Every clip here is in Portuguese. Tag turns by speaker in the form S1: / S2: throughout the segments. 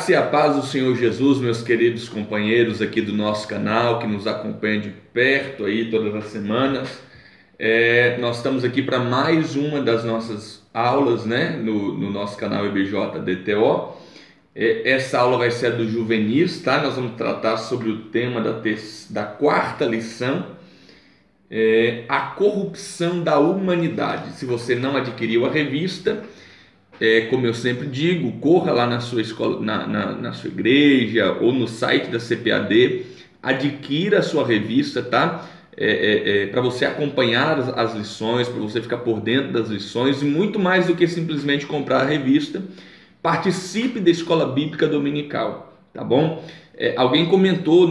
S1: graça e a paz do Senhor Jesus, meus queridos companheiros aqui do nosso canal, que nos acompanham de perto aí todas as semanas. Nós estamos aqui para mais uma das nossas aulas, né, no nosso canal IBJ DTO. Essa aula vai ser a do juvenis, tá? Nós vamos tratar sobre o tema da quarta lição, a corrupção da humanidade. Se você não adquiriu a revista, como eu sempre digo, corra lá na sua escola, na sua igreja ou no site da CPAD, adquira a sua revista, tá? Para você acompanhar as lições, para você ficar por dentro das lições, e muito mais do que simplesmente comprar a revista, participe da escola bíblica dominical, tá bom? Alguém comentou,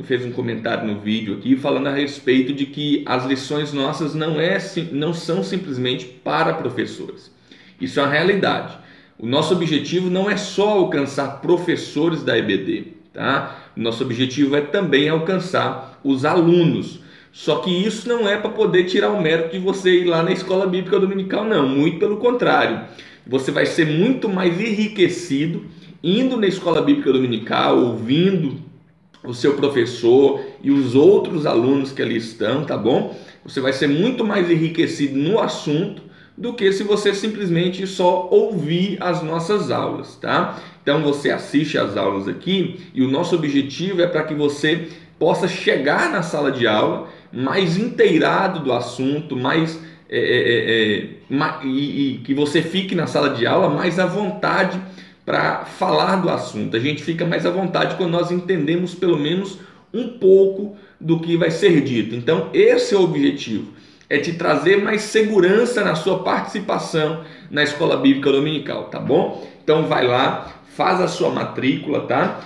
S1: fez um comentário no vídeo aqui falando a respeito de que as lições nossas não são simplesmente para professores. Isso é uma realidade. O nosso objetivo não é só alcançar professores da EBD, tá? O nosso objetivo é também alcançar os alunos. Só que isso não é para poder tirar o mérito de você ir lá na escola bíblica dominical, não. Muito pelo contrário. Você vai ser muito mais enriquecido indo na escola bíblica dominical, ouvindo o seu professor e os outros alunos que ali estão, tá bom? Você vai ser muito mais enriquecido no assunto do que se você simplesmente só ouvir as nossas aulas, tá? Então você assiste as aulas aqui e o nosso objetivo é para que você possa chegar na sala de aula mais inteirado do assunto, e que você fique na sala de aula mais à vontade para falar do assunto. A gente fica mais à vontade quando nós entendemos pelo menos um pouco do que vai ser dito. Então esse é o objetivo. É te trazer mais segurança na sua participação na escola bíblica dominical, tá bom? Então vai lá, faz a sua matrícula, tá?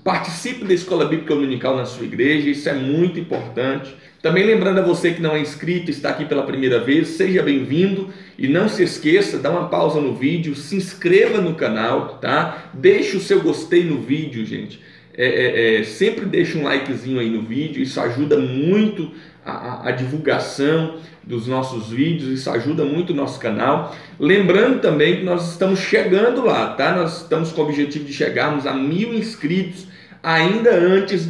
S1: Participe da escola bíblica dominical na sua igreja, isso é muito importante. Também lembrando a você que não é inscrito, está aqui pela primeira vez, seja bem-vindo e não se esqueça, dá uma pausa no vídeo, se inscreva no canal, tá? Deixe o seu gostei no vídeo, gente. Sempre deixa um likezinho aí no vídeo, isso ajuda muito a divulgação dos nossos vídeos, isso ajuda muito o nosso canal. Lembrando também que nós estamos chegando lá, tá? Nós estamos com o objetivo de chegarmos a 1000 inscritos ainda antes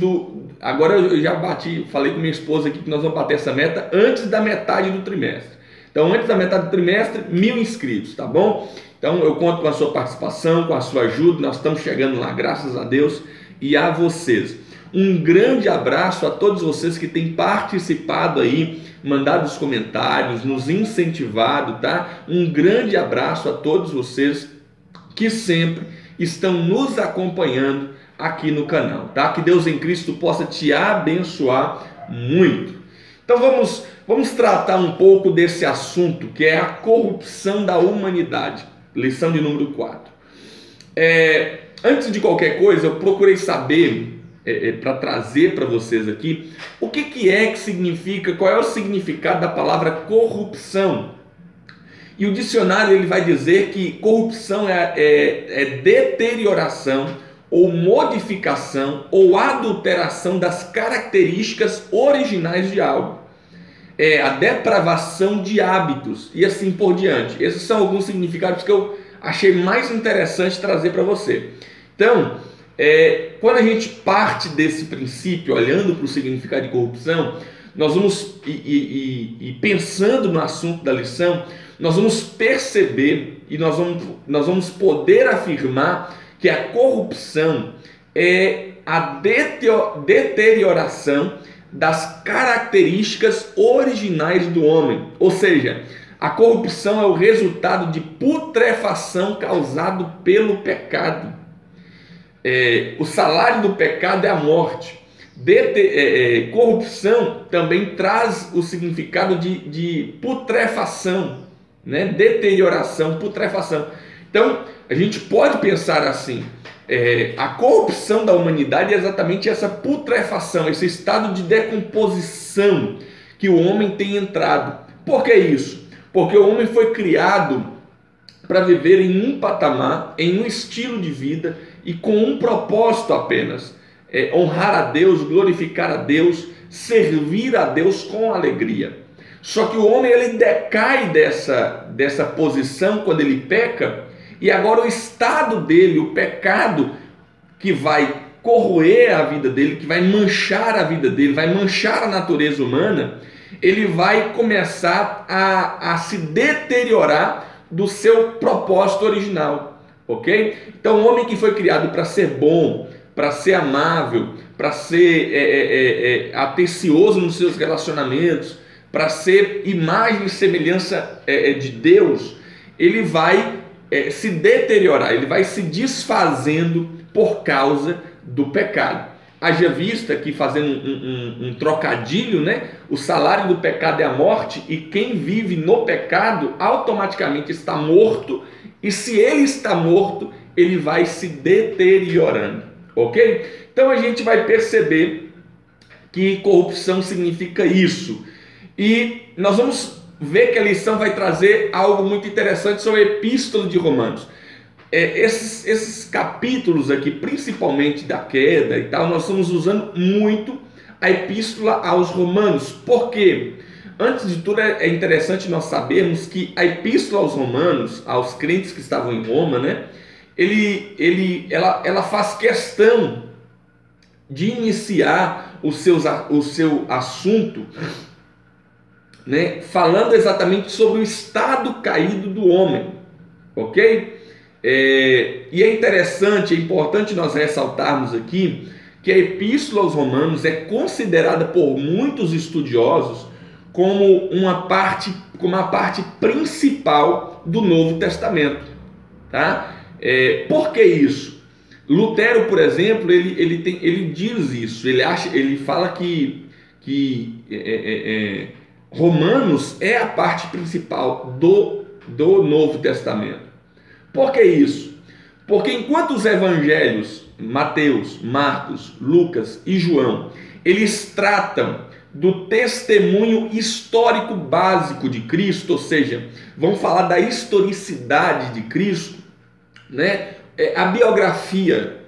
S1: agora eu já falei com minha esposa aqui que nós vamos bater essa meta antes da metade do trimestre. Então antes da metade do trimestre, 1000 inscritos, tá bom? Então eu conto com a sua participação, com a sua ajuda, nós estamos chegando lá, graças a Deus e a vocês. Um grande abraço a todos vocês que têm participado aí, mandado os comentários, nos incentivado, tá? Um grande abraço a todos vocês que sempre estão nos acompanhando aqui no canal, tá? Que Deus em Cristo possa te abençoar muito. Então vamos tratar um pouco desse assunto que é a corrupção da humanidade, lição de número 4. Antes de qualquer coisa, eu procurei saber para trazer para vocês aqui o que significa, qual é o significado da palavra corrupção. E o dicionário ele vai dizer que corrupção é deterioração ou modificação ou adulteração das características originais de algo. A depravação de hábitos e assim por diante. Esses são alguns significados que eu achei mais interessante trazer para você. Então, quando a gente parte desse princípio, olhando para o significado de corrupção, nós vamos, pensando no assunto da lição, nós vamos perceber e nós vamos poder afirmar que a corrupção é a deterioração das características originais do homem. Ou seja, a corrupção é o resultado de putrefação causado pelo pecado. O salário do pecado é a morte. Corrupção também traz o significado de putrefação, né? Deterioração, putrefação. Então, a gente pode pensar assim, a corrupção da humanidade é exatamente essa putrefação, esse estado de decomposição que o homem tem entrado. Por que isso? Porque o homem foi criado para viver em um patamar, em um estilo de vida e com um propósito apenas: honrar a Deus, glorificar a Deus, servir a Deus com alegria. Só que o homem ele decai dessa posição quando ele peca e agora o estado dele, o pecado que vai corroer a vida dele, que vai manchar a vida dele, vai manchar a natureza humana, ele vai começar a se deteriorar do seu propósito original, ok? Então o homem que foi criado para ser bom, para ser amável, para ser atencioso nos seus relacionamentos, para ser imagem e semelhança de Deus, ele vai se deteriorar, ele vai se desfazendo por causa do pecado. Haja vista que, fazendo um trocadilho, né? O salário do pecado é a morte, e quem vive no pecado automaticamente está morto, e se ele está morto, ele vai se deteriorando, ok? Então a gente vai perceber que corrupção significa isso, e nós vamos ver que a lição vai trazer algo muito interessante sobre a Epístola de Romanos. Esses capítulos aqui, principalmente da queda e tal, nós estamos usando muito a Epístola aos Romanos. Por quê? Antes de tudo, é interessante nós sabermos que a Epístola aos Romanos, aos crentes que estavam em Roma, né, ela faz questão de iniciar o seu assunto, né, falando exatamente sobre o estado caído do homem, ok? E é interessante, é importante nós ressaltarmos aqui que a Epístola aos Romanos é considerada por muitos estudiosos como uma parte principal do Novo Testamento, tá? Por que isso? Lutero, por exemplo, ele diz isso, ele fala que Romanos é a parte principal do Novo Testamento. Por que isso? Porque enquanto os evangelhos, Mateus, Marcos, Lucas e João, eles tratam do testemunho histórico básico de Cristo, ou seja, vão falar da historicidade de Cristo, né? A biografia,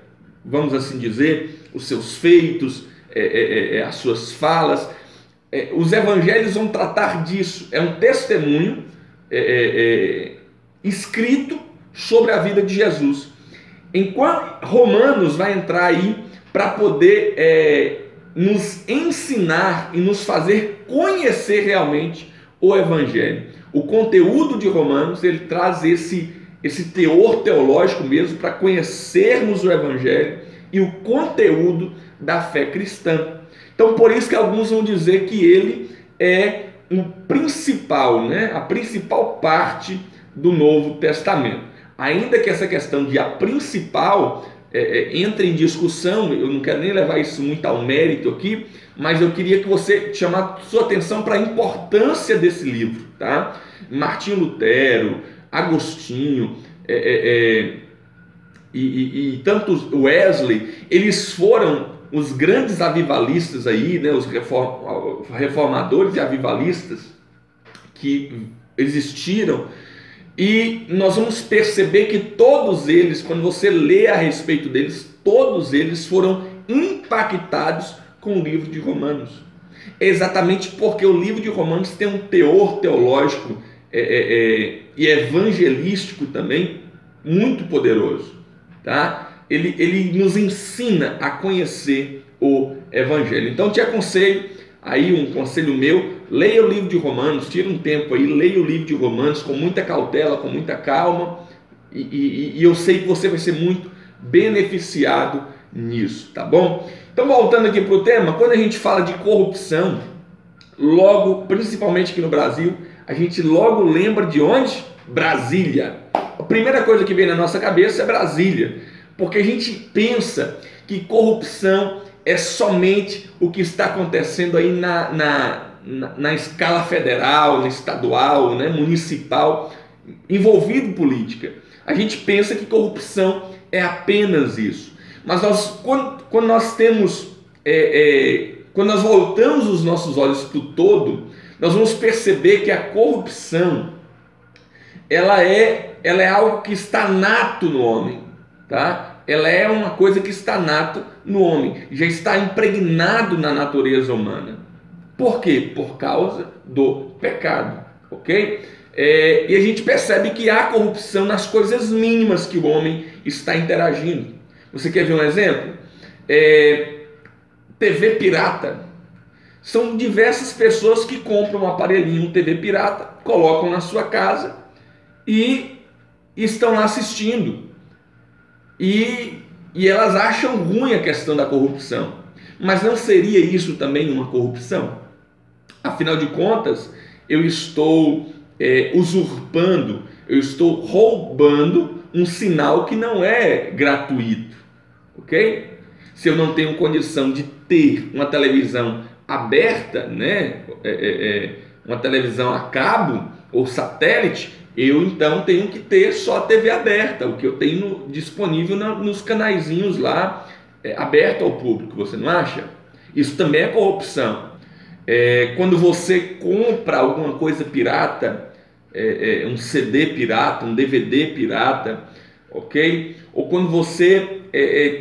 S1: vamos assim dizer, os seus feitos, as suas falas, os evangelhos vão tratar disso, é um testemunho escrito sobre a vida de Jesus. Enquanto Romanos vai entrar aí para poder nos ensinar e nos fazer conhecer realmente o Evangelho. O conteúdo de Romanos, ele traz esse teor teológico mesmo para conhecermos o Evangelho e o conteúdo da fé cristã. Então, por isso que alguns vão dizer que ele é o principal, né? A principal parte do Novo Testamento. Ainda que essa questão de a principal entre em discussão, eu não quero nem levar isso muito ao mérito aqui, mas eu queria que você chamasse sua atenção para a importância desse livro, tá? Martinho Lutero, Agostinho e tantos Wesley, eles foram os grandes avivalistas aí, né? Os reformadores e avivalistas que existiram. E nós vamos perceber que todos eles, quando você lê a respeito deles, todos eles foram impactados com o livro de Romanos. Exatamente porque o livro de Romanos tem um teor teológico e evangelístico também muito poderoso, tá? Ele nos ensina a conhecer o Evangelho. Então te aconselho, aí um conselho meu, leia o livro de Romanos, tira um tempo aí, leia o livro de Romanos com muita cautela, com muita calma, e eu sei que você vai ser muito beneficiado nisso, tá bom? Então, voltando aqui para o tema, quando a gente fala de corrupção, logo, principalmente aqui no Brasil, a gente logo lembra de onde? Brasília. A primeira coisa que vem na nossa cabeça é Brasília, porque a gente pensa que corrupção é somente o que está acontecendo aí na escala federal, na estadual, né, municipal, envolvido em política. A gente pensa que corrupção é apenas isso. Mas quando nós temos, quando nós voltamos os nossos olhos para o todo, nós vamos perceber que a corrupção, ela é algo que está nato no homem, tá? Ela é uma coisa que está nato no homem, já está impregnado na natureza humana. Por quê? Por causa do pecado, ok? E a gente percebe que há corrupção nas coisas mínimas que o homem está interagindo. Você quer ver um exemplo? TV pirata. São diversas pessoas que compram um aparelhinho TV pirata, colocam na sua casa e estão lá assistindo. E elas acham ruim a questão da corrupção. Mas não seria isso também uma corrupção? Afinal de contas, eu estou usurpando, eu estou roubando um sinal que não é gratuito, ok? Se eu não tenho condição de ter uma televisão aberta, né, uma televisão a cabo ou satélite, eu então tenho que ter só a TV aberta, o que eu tenho disponível nos canaizinhos lá, aberto ao público, você não acha? Isso também é corrupção. Quando você compra alguma coisa pirata, um CD pirata, um DVD pirata, ok? Ou quando você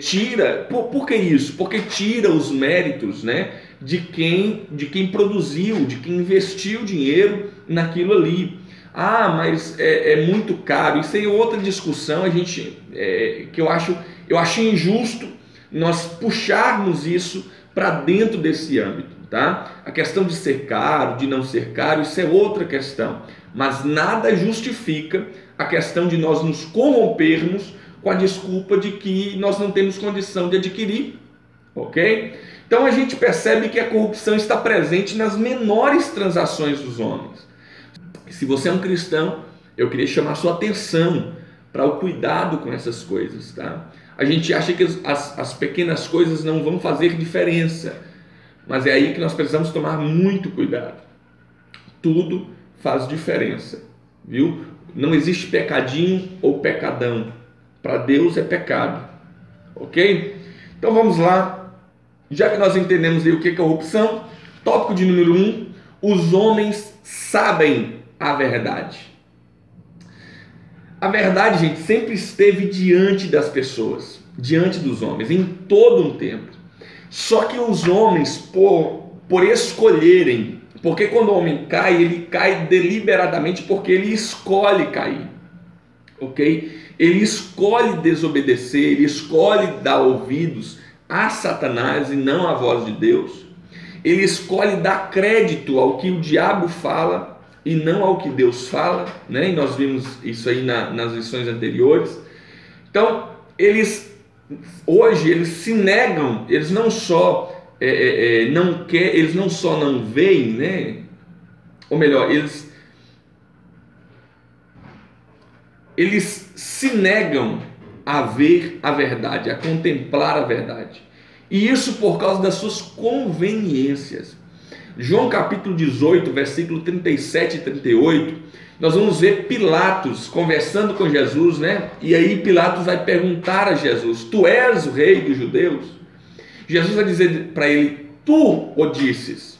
S1: tira, por que isso? Porque tira os méritos, né, de quem produziu, de quem investiu dinheiro naquilo ali. Ah, mas é muito caro. Isso aí é outra discussão, que eu acho injusto nós puxarmos isso para dentro desse âmbito, tá? A questão de ser caro, de não ser caro, isso é outra questão. Mas nada justifica a questão de nós nos corrompermos com a desculpa de que nós não temos condição de adquirir, ok? Então a gente percebe que a corrupção está presente nas menores transações dos homens. Se você é um cristão, eu queria chamar sua atenção para o cuidado com essas coisas, tá? A gente acha que as pequenas coisas não vão fazer diferença, mas é aí que nós precisamos tomar muito cuidado. Tudo faz diferença, viu? Não existe pecadinho ou pecadão. Para Deus é pecado, ok? Então vamos lá. Já que nós entendemos aí o que é corrupção, tópico de número 1, os homens sabem a verdade. A verdade, gente, sempre esteve diante das pessoas, diante dos homens, em todo um tempo. Só que os homens, por escolherem, porque quando o homem cai, ele cai deliberadamente porque ele escolhe cair, ok? Ele escolhe desobedecer, ele escolhe dar ouvidos a Satanás e não à voz de Deus. Ele escolhe dar crédito ao que o diabo fala e não ao que Deus fala, né? E nós vimos isso aí nas lições anteriores. Então, hoje eles se negam, eles não só eles não só não veem, né? Ou melhor, eles se negam a ver a verdade, a contemplar a verdade. E isso por causa das suas conveniências. João capítulo 18, versículo 37 e 38, nós vamos ver Pilatos conversando com Jesus, né? E aí Pilatos vai perguntar a Jesus: tu és o rei dos judeus? Jesus vai dizer para ele: tu o disses,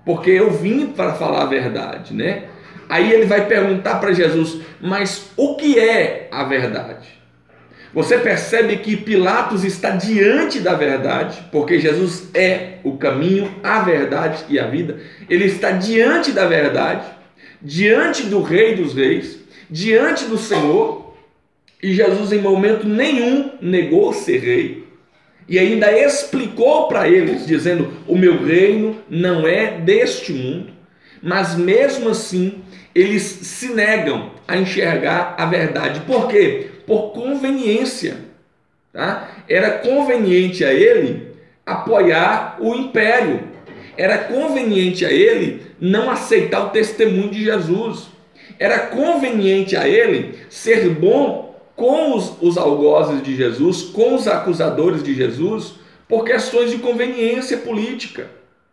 S1: porque eu vim para falar a verdade, né? Aí ele vai perguntar para Jesus: mas o que é a verdade? Você percebe que Pilatos está diante da verdade, porque Jesus é o caminho, a verdade e a vida. Ele está diante da verdade, diante do Rei dos Reis, diante do Senhor, e Jesus em momento nenhum negou ser rei. E ainda explicou para eles, dizendo: o meu reino não é deste mundo. Mas mesmo assim, eles se negam a enxergar a verdade. Por quê? Por conveniência, tá? Era conveniente a ele apoiar o império. Era conveniente a ele não aceitar o testemunho de Jesus. Era conveniente a ele ser bom com os algozes de Jesus, com os acusadores de Jesus, por questões de conveniência política.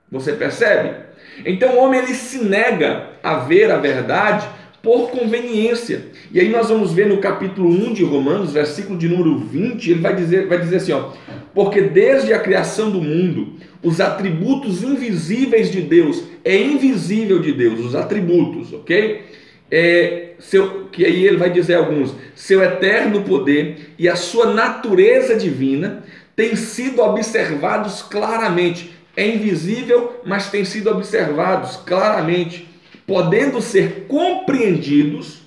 S1: Você percebe? Então o homem ele se nega a ver a verdade por conveniência. E aí nós vamos ver no capítulo 1 de Romanos, versículo de número 20, ele vai dizer assim, ó: porque desde a criação do mundo, os atributos invisíveis de Deus, é invisível de Deus, os atributos, ok? Que aí ele vai dizer alguns: seu eterno poder e a sua natureza divina têm sido observados claramente. É invisível, mas têm sido observados claramente podendo ser compreendidos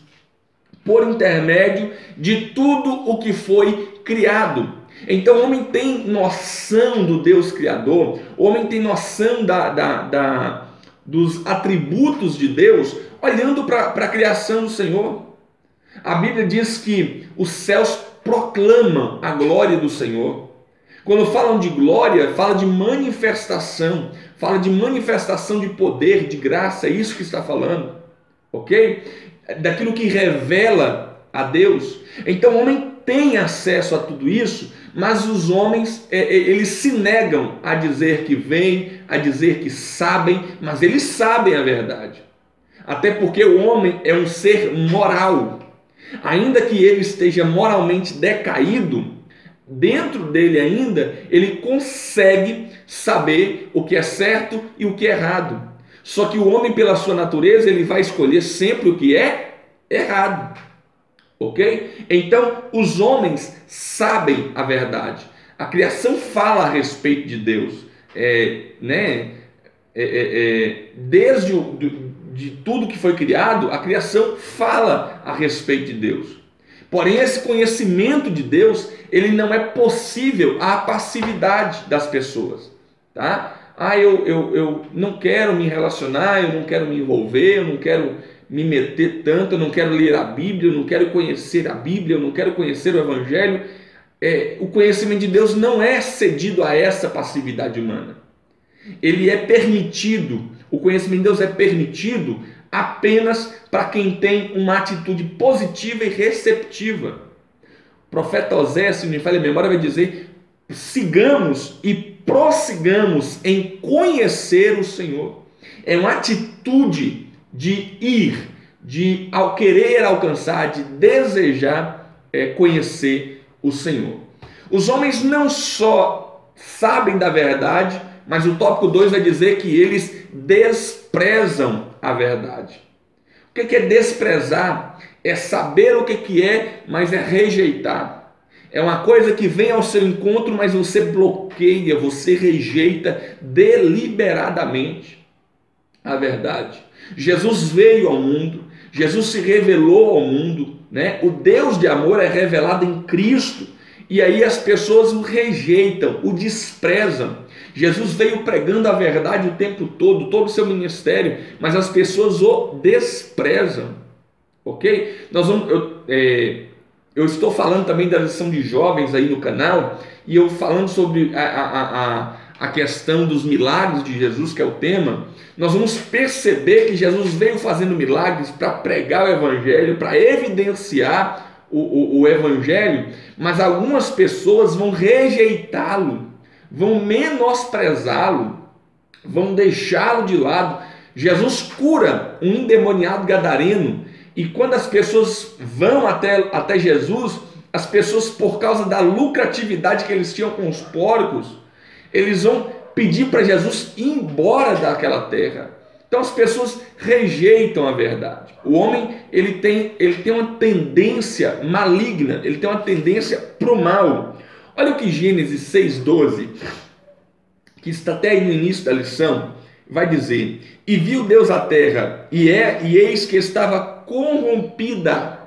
S1: por intermédio de tudo o que foi criado. Então o homem tem noção do Deus Criador, o homem tem noção dos atributos de Deus, olhando para a criação do Senhor. A Bíblia diz que os céus proclamam a glória do Senhor. Quando falam de glória, fala de manifestação de poder, de graça, é isso que está falando, ok? Daquilo que revela a Deus. Então o homem tem acesso a tudo isso, mas os homens, eles se negam a dizer que veem, a dizer que sabem, mas eles sabem a verdade. Até porque o homem é um ser moral. Ainda que ele esteja moralmente decaído, dentro dele ainda, ele consegue saber o que é certo e o que é errado. Só que o homem, pela sua natureza, ele vai escolher sempre o que é errado. Ok? Então, os homens sabem a verdade. A criação fala a respeito de Deus. Desde de tudo que foi criado, a criação fala a respeito de Deus. Porém, esse conhecimento de Deus, ele não é possível à passividade das pessoas. Tá? Eu não quero me relacionar, eu não quero me envolver, eu não quero me meter tanto, eu não quero ler a Bíblia, eu não quero conhecer a Bíblia, eu não quero conhecer o Evangelho. O conhecimento de Deus não é cedido a essa passividade humana. Ele é permitido, o conhecimento de Deus é permitido apenas para quem tem uma atitude positiva e receptiva. O profeta Oséias, se não me falha a memória, vai dizer: sigamos e prossigamos em conhecer o Senhor. É uma atitude de ir, de ao querer alcançar, de desejar conhecer o Senhor. Os homens não só sabem da verdade, mas o tópico 2 vai dizer que eles desprezam a verdade. O que é desprezar? É saber o que é, mas é rejeitar. É uma coisa que vem ao seu encontro, mas você bloqueia, você rejeita deliberadamente a verdade. Jesus veio ao mundo, Jesus se revelou ao mundo, né? O Deus de amor é revelado em Cristo, e aí as pessoas o rejeitam, o desprezam. Jesus veio pregando a verdade o tempo todo o seu ministério, mas as pessoas o desprezam, ok? Eu estou falando também da lição de jovens aí no canal, e eu falando sobre a questão dos milagres de Jesus, que é o tema. Nós vamos perceber que Jesus veio fazendo milagres para pregar o Evangelho, para evidenciar o Evangelho, mas algumas pessoas vão rejeitá-lo, vão menosprezá-lo, vão deixá-lo de lado. Jesus cura um endemoniado gadareno, e quando as pessoas vão até Jesus, as pessoas, por causa da lucratividade que eles tinham com os porcos, eles vão pedir para Jesus ir embora daquela terra. Então as pessoas rejeitam a verdade. O homem ele tem uma tendência maligna, ele tem uma tendência para o mal. Olha o que Gênesis 6,12, que está até aí no início da lição, vai dizer: e viu Deus a terra, e eis que estava corrompida,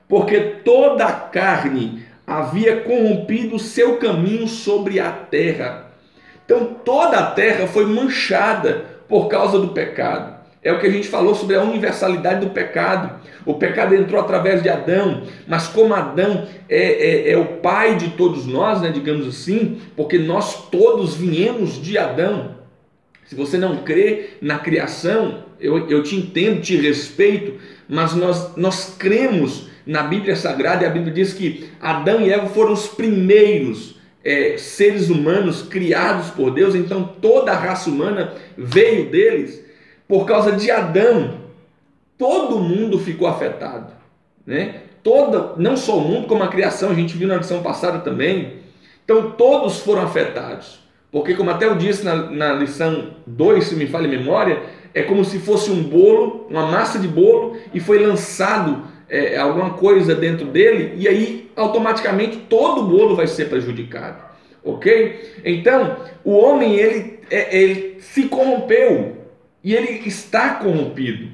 S1: porque toda a carne havia corrompido o seu caminho sobre a terra. Então toda a terra foi manchada por causa do pecado. É o que a gente falou sobre a universalidade do pecado. O pecado entrou através de Adão, mas como Adão é o pai de todos nós, né, digamos assim, porque nós todos viemos de Adão. Se você não crê na criação, eu te entendo, te respeito, mas nós cremos na Bíblia Sagrada, e a Bíblia diz que Adão e Eva foram os primeiros seres humanos criados por Deus. Então toda a raça humana veio deles. Por causa de Adão, todo mundo ficou afetado, né? Não só o mundo, como a criação, a gente viu na lição passada também. Então todos foram afetados, porque, como até eu disse na lição 2, se me falha a memória, é como se fosse um bolo, uma massa de bolo, e foi lançado alguma coisa dentro dele, e aí automaticamente todo o bolo vai ser prejudicado, ok? Então o homem ele se corrompeu, e ele está corrompido.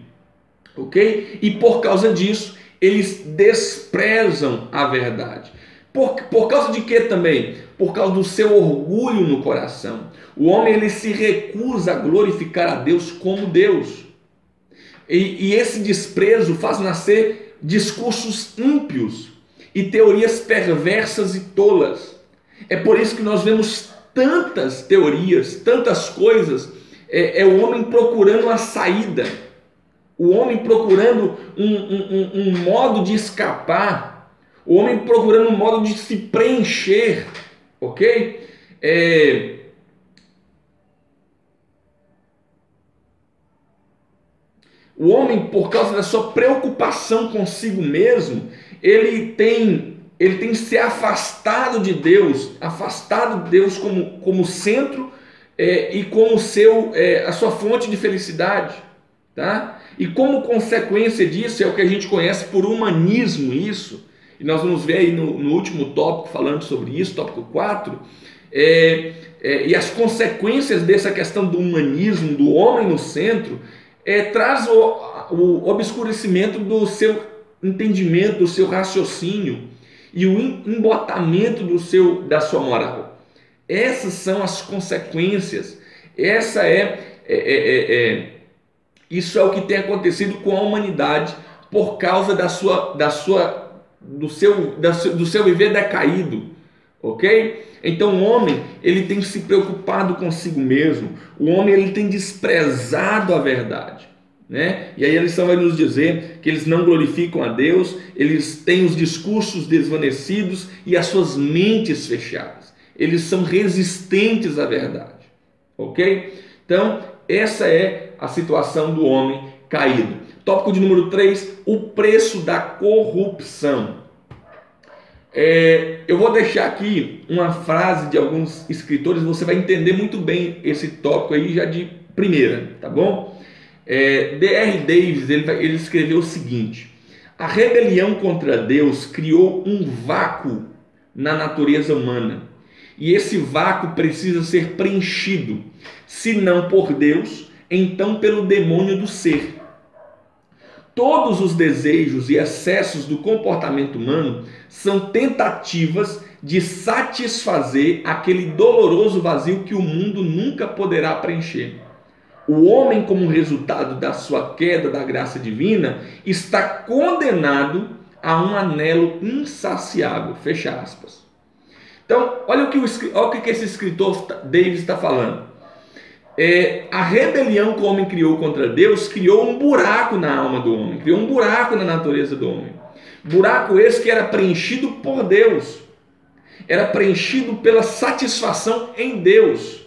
S1: ok? E por causa disso, eles desprezam a verdade. Por causa de quê também? Por causa do seu orgulho no coração. O homem ele se recusa a glorificar a Deus como Deus. E esse desprezo faz nascer discursos ímpios e teorias perversas e tolas. É por isso que nós vemos tantas teorias, tantas coisas. É o homem procurando uma saída, o homem procurando um modo de escapar, o homem procurando um modo de se preencher, ok? O homem, por causa da sua preocupação consigo mesmo, ele tem se afastado de Deus como centro e como a sua fonte de felicidade, tá? E como consequência disso, é o que a gente conhece por humanismo, isso, e nós vamos ver aí no último tópico falando sobre isso, tópico 4, e as consequências dessa questão do humanismo, do homem no centro, traz o obscurecimento do seu entendimento, do seu raciocínio e o embotamento da sua moral. Essas são as consequências. Isso é o que tem acontecido com a humanidade por causa do seu viver decaído, ok? Então o homem ele tem se preocupado consigo mesmo, o homem ele tem desprezado a verdade, né? E aí a lição vai nos dizer que eles não glorificam a Deus, eles têm os discursos desvanecidos e as suas mentes fechadas, eles são resistentes à verdade, ok? Então essa é a situação do homem caído. Tópico de número 3, o preço da corrupção. Eu vou deixar aqui uma frase de alguns escritores, você vai entender muito bem esse tópico aí já de primeira, tá bom? D.R. Davis, ele escreveu o seguinte: a rebelião contra Deus criou um vácuo na natureza humana, e esse vácuo precisa ser preenchido, se não por Deus, então pelo demônio do ser. Todos os desejos e excessos do comportamento humano são tentativas de satisfazer aquele doloroso vazio que o mundo nunca poderá preencher. O homem, como resultado da sua queda da graça divina, está condenado a um anelo insaciável. Fecha aspas. Então, olha o que esse escritor Davis está falando. A rebelião que o homem criou contra Deus criou um buraco na alma do homem, criou um buraco na natureza do homem. Buraco esse que era preenchido por Deus, era preenchido pela satisfação em Deus.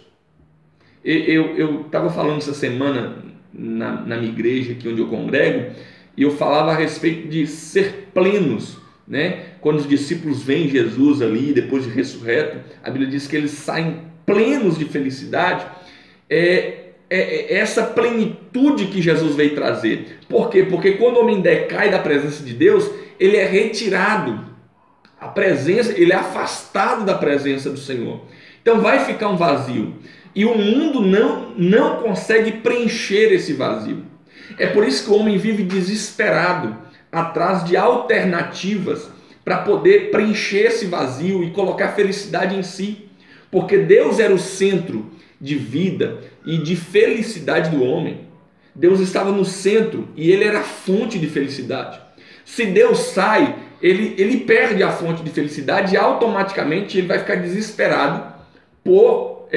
S1: Eu estava falando essa semana na minha igreja, aqui onde eu congrego, e eu falava a respeito de ser plenos, né? Quando os discípulos veem Jesus ali, depois de ressurreto, a Bíblia diz que eles saem plenos de felicidade. Essa plenitude que Jesus veio trazer. Por quê? Porque quando o homem decai da presença de Deus, ele é retirado, ele é afastado da presença do Senhor. Então vai ficar um vazio. E o mundo não consegue preencher esse vazio. É por isso que o homem vive desesperado, atrás de alternativas para poder preencher esse vazio e colocar felicidade em si. Porque Deus era o centro de vida e de felicidade do homem. Deus estava no centro e ele era a fonte de felicidade. Se Deus sai, ele perde a fonte de felicidade e automaticamente ele vai ficar desesperado por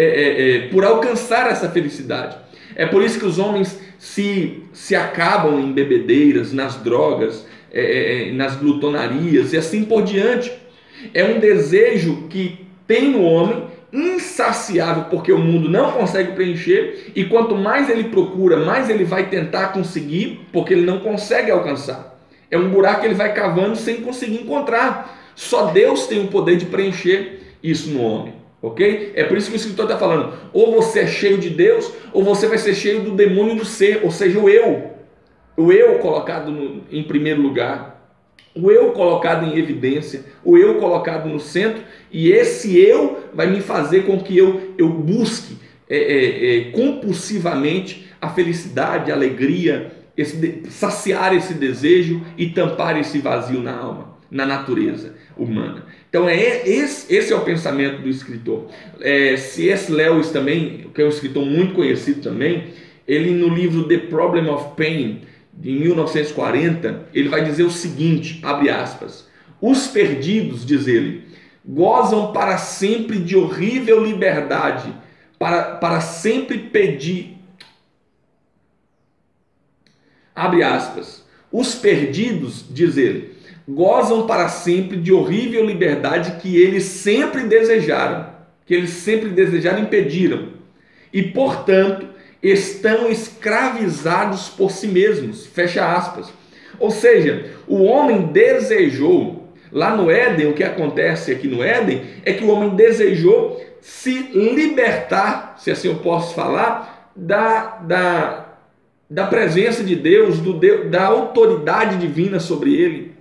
S1: alcançar essa felicidade. É por isso que os homens se acabam em bebedeiras, nas drogas, nas glutonarias e assim por diante. É um desejo que tem no homem insaciável, porque o mundo não consegue preencher, e quanto mais ele procura, mais ele vai tentar conseguir, porque ele não consegue alcançar. É um buraco que ele vai cavando sem conseguir encontrar. Só Deus tem o poder de preencher isso no homem, ok? É por isso que o escritor está falando, ou você é cheio de Deus, ou você vai ser cheio do demônio do ser, ou seja, o eu colocado em primeiro lugar, o eu colocado em evidência, o eu colocado no centro, e esse eu vai me fazer com que eu busque compulsivamente a felicidade, a alegria saciar esse desejo e tampar esse vazio na alma, na natureza humana. Então esse é o pensamento do escritor. C.S. Lewis também, que é um escritor muito conhecido também, ele no livro The Problem of Pain, de 1940, ele vai dizer o seguinte, abre aspas, os perdidos, diz ele, gozam para sempre de horrível liberdade, para sempre pedir, abre aspas, os perdidos, diz ele, gozam para sempre de horrível liberdade que eles sempre desejaram e pediram, e portanto estão escravizados por si mesmos, fecha aspas. Ou seja, o homem desejou, lá no Éden, o que acontece aqui no Éden, é que o homem desejou se libertar, se assim eu posso falar, da presença de Deus, da autoridade divina sobre ele,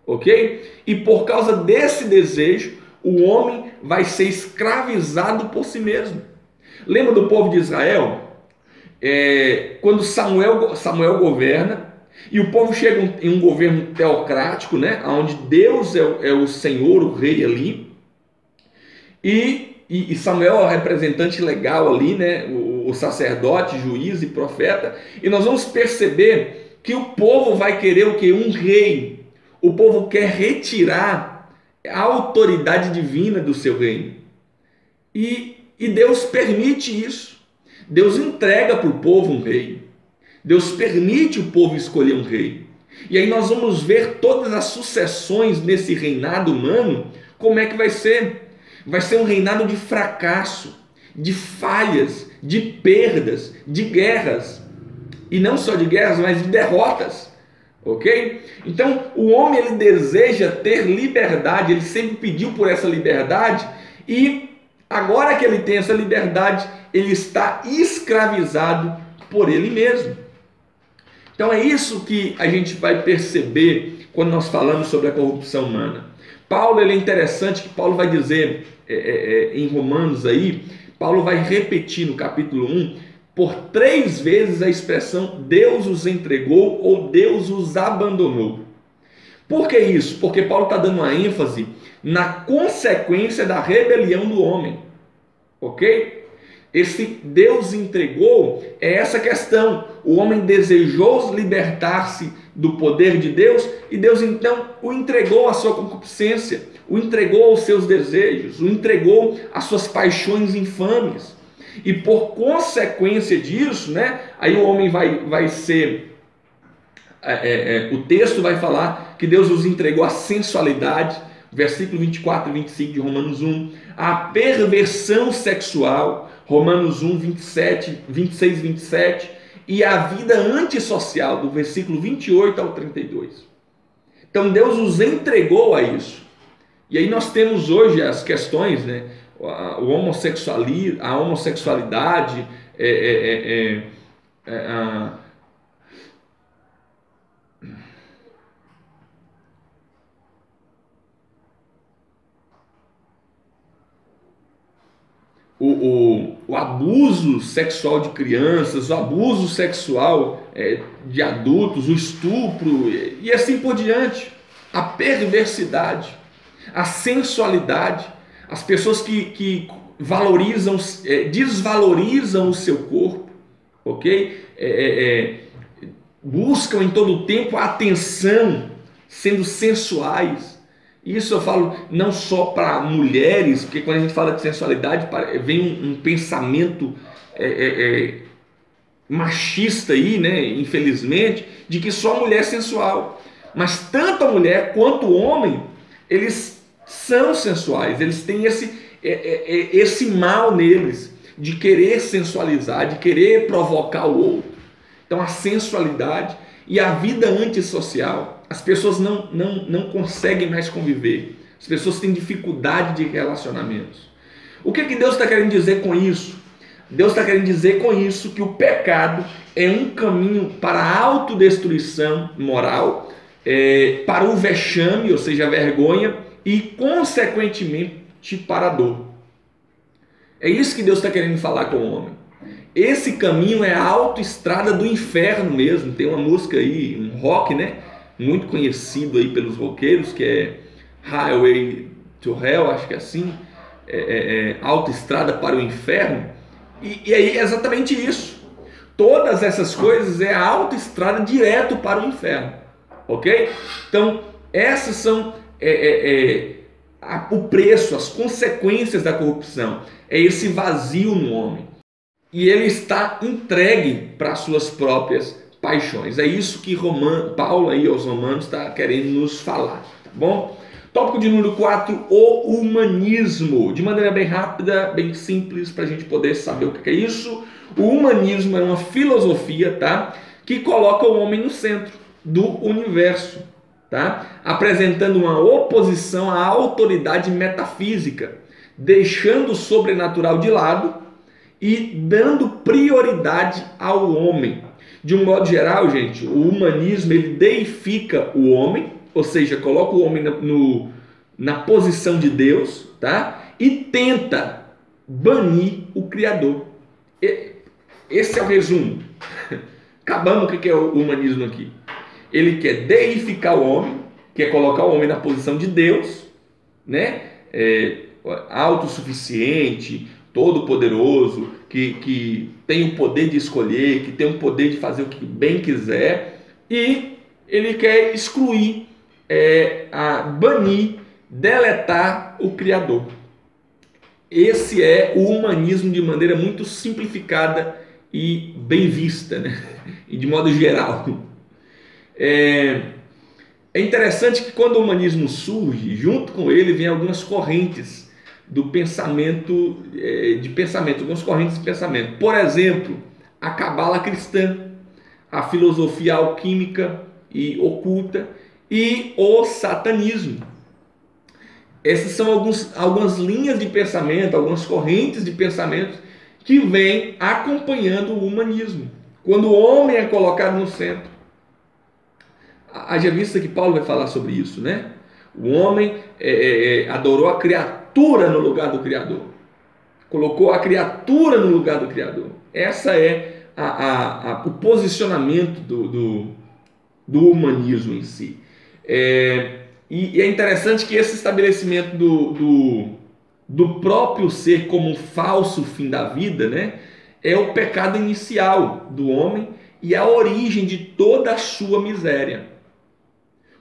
S1: ok? E por causa desse desejo, o homem vai ser escravizado por si mesmo. Lembra do povo de Israel? Quando Samuel governa, e o povo chega em um governo teocrático, né? Onde Deus é o Senhor, o rei ali, e Samuel é o representante legal ali, né? O sacerdote, juiz e profeta, e nós vamos perceber que o povo vai querer o quê? Um rei. O povo quer retirar a autoridade divina do seu reino. E Deus permite isso. Deus entrega para o povo um rei. Deus permite o povo escolher um rei. E aí nós vamos ver todas as sucessões nesse reinado humano, como é que vai ser. Vai ser um reinado de fracasso, de falhas, de perdas, de guerras. E não só de guerras, mas de derrotas. Ok? Então, o homem ele deseja ter liberdade, ele sempre pediu por essa liberdade, e agora que ele tem essa liberdade, ele está escravizado por ele mesmo. Então é isso que a gente vai perceber quando nós falamos sobre a corrupção humana. Paulo, ele é interessante que Paulo vai dizer em Romanos aí, Paulo vai repetir no capítulo 1, por 3 vezes a expressão Deus os entregou ou Deus os abandonou. Por que isso? Porque Paulo está dando uma ênfase na consequência da rebelião do homem. Ok? Esse Deus entregou é essa questão. O homem desejou libertar-se do poder de Deus e Deus então o entregou à sua concupiscência, o entregou aos seus desejos, o entregou às suas paixões infames. E por consequência disso, né, aí o homem vai ser... o texto vai falar que Deus os entregou à sensualidade, versículo 24 e 25 de Romanos 1, a perversão sexual, Romanos 1, 26 e 27, e a vida antissocial, do versículo 28 ao 32. Então Deus os entregou a isso. E aí nós temos hoje as questões, né? A homossexualidade, o abuso sexual de crianças, o abuso sexual de adultos, o estupro e assim por diante, a perversidade, a sensualidade, as pessoas que valorizam, desvalorizam o seu corpo, ok? Buscam em todo o tempo a atenção, sendo sensuais. Isso eu falo não só para mulheres, porque quando a gente fala de sensualidade, vem um pensamento machista aí, né, infelizmente, de que só a mulher é sensual. Mas tanto a mulher quanto o homem, eles são sensuais, eles têm esse mal neles, de querer sensualizar, de querer provocar o outro. Então a sensualidade e a vida antissocial, as pessoas não conseguem mais conviver. As pessoas têm dificuldade de relacionamentos. O que Deus está querendo dizer com isso? Deus está querendo dizer com isso que o pecado é um caminho para a autodestruição moral, para o vexame, ou seja, a vergonha, e consequentemente para a dor. É isso que Deus está querendo falar com o homem. Esse caminho é a autoestrada do inferno mesmo. Tem uma música aí, um rock, né? Muito conhecido aí pelos roqueiros, que é Highway to Hell, acho que é assim. Autoestrada para o inferno. E aí é exatamente isso. Todas essas coisas é a autoestrada direto para o inferno. Ok? Então, essas são o preço, as consequências da corrupção. É esse vazio no homem. E ele está entregue para as suas próprias paixões. É isso que Paulo aí aos Romanos está querendo nos falar, tá bom? Tópico de número 4, o humanismo. De maneira bem rápida, bem simples, para a gente poder saber o que é isso. O humanismo é uma filosofia, tá? Que coloca o homem no centro do universo, tá? Apresentando uma oposição à autoridade metafísica, deixando o sobrenatural de lado e dando prioridade ao homem. De um modo geral, gente, o humanismo ele deifica o homem, ou seja, coloca o homem na posição de Deus, tá? E tenta banir o Criador. Esse é o resumo. Acabamos o que é o humanismo aqui. Ele quer deificar o homem, quer colocar o homem na posição de Deus, né? Autossuficiente, todo-poderoso, que tem o poder de escolher, que tem o poder de fazer o que bem quiser, e ele quer excluir, banir, deletar o Criador. Esse é o humanismo de maneira muito simplificada e bem vista, né? E de modo geral. É interessante que quando o humanismo surge, junto com ele vem algumas correntes do pensamento, algumas correntes de pensamento. Por exemplo, a cabala cristã, a filosofia alquímica e oculta e o satanismo. Essas são algumas linhas de pensamento, algumas correntes de pensamento que vêm acompanhando o humanismo. Quando o homem é colocado no centro. Haja vista que Paulo vai falar sobre isso, né? O homem adorou a criatura no lugar do Criador. Colocou a criatura no lugar do Criador. Essa é o posicionamento do humanismo em si. E é interessante que esse estabelecimento do próprio ser como um falso fim da vida, né, é o pecado inicial do homem e a origem de toda a sua miséria.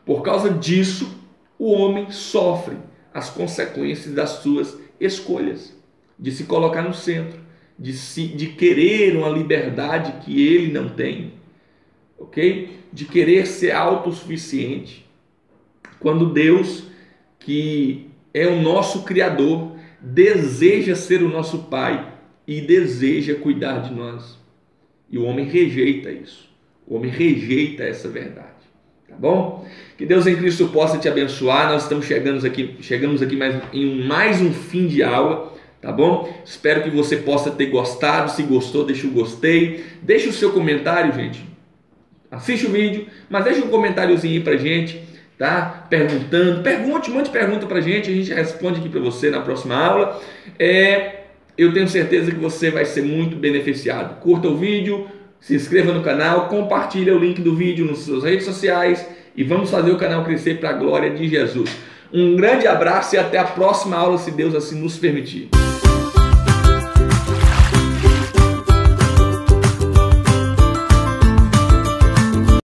S1: Por causa disso, o homem sofre as consequências das suas escolhas, de se colocar no centro, de querer uma liberdade que ele não tem, ok? De querer ser autossuficiente, quando Deus, que é o nosso Criador, deseja ser o nosso Pai e deseja cuidar de nós. E o homem rejeita isso, o homem rejeita essa verdade. Tá bom? Que Deus em Cristo possa te abençoar. Nós chegamos aqui em mais um fim de aula, tá bom? Espero que você possa ter gostado. Se gostou, deixa o gostei. Deixa o seu comentário, gente. Assiste o vídeo, mas deixa um comentáriozinho aí pra gente, tá? Perguntando. Mande pergunta pra gente. A gente responde aqui pra você na próxima aula. Eu tenho certeza que você vai ser muito beneficiado. Curta o vídeo. Se inscreva no canal, compartilhe o link do vídeo nas suas redes sociais e vamos fazer o canal crescer para a glória de Jesus. Um grande abraço e até a próxima aula, se Deus assim nos permitir.